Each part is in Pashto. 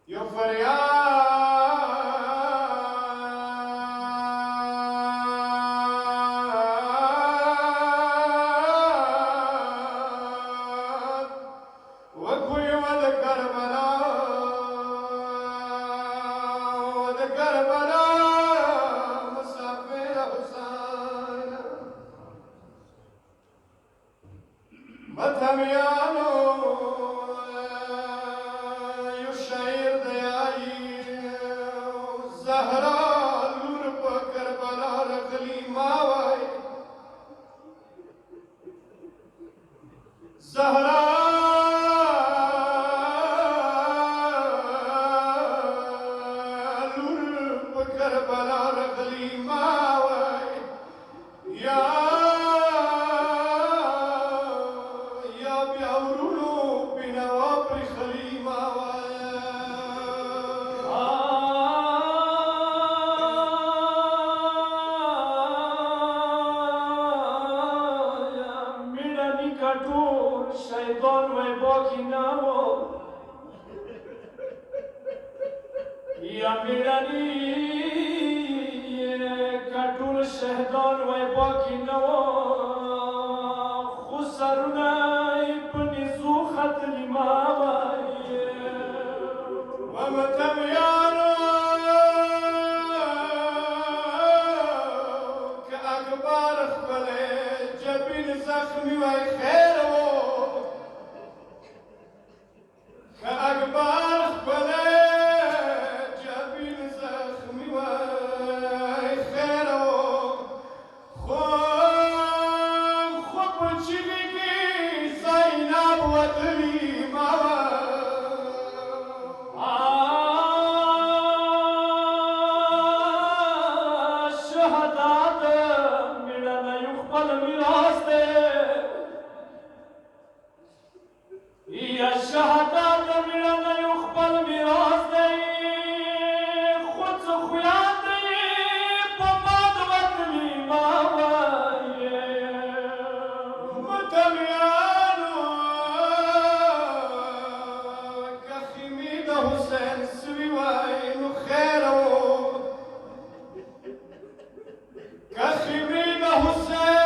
یو فریاد وکوی و د کربلا مسافر حسین متمیانو یو شعر دیایی زهرا لور په کربلا رغلی ما وای زهرا کربلا رغلی ما وای یا بیا ورونو بینوا پرې خلی ما وای میړه نیکه ټول شیطان وای باقي نه و یا میړه کټول شهدان وای باقي نه و خو سرونه یې په نیزو ختلي ما وای ومتمیانو که اکبر خپلې جبین زخمي وای خیر و که اکبر خپلې شهادت میړه یو خپل میراث دی خو څه خویان دی په ما د وطني ما وایې متمیانو که خیمې د حسین سوي وای نو خیر و که خیمې د حسین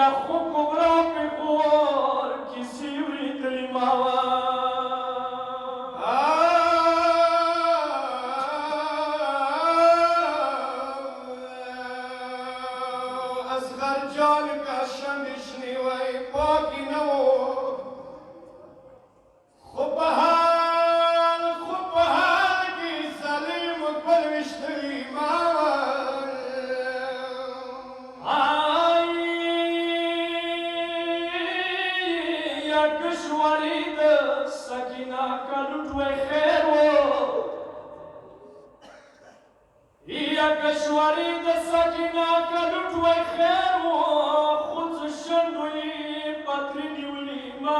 یا خو کبرا په خور کې سیوري تللی ما اصغر جان کا شمشنی وای پاکی نو خو په حال کې سلیم خپل وشتلی ما کشواری د سکینه کلوټ وای خیر و یا کشواری د سکینه کلوټ وای خیر و خو څه شنډو یې پتري نیولي ما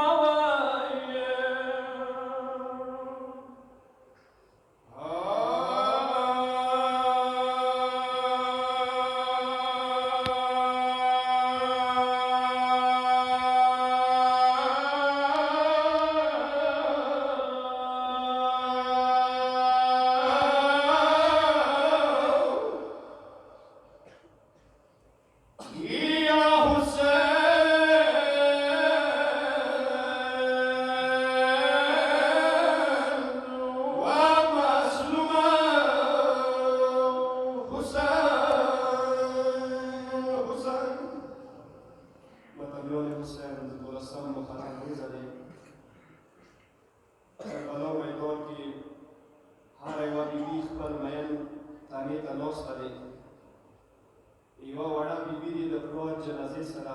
یوه وړه بیبي دې د پلار جنازې سره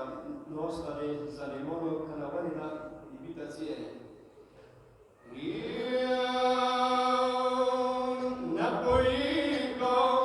ناسته دی ظالمانو کله ولې ده بیبي ته څه یې نه پوهېږم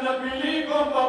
نه بیلیږم په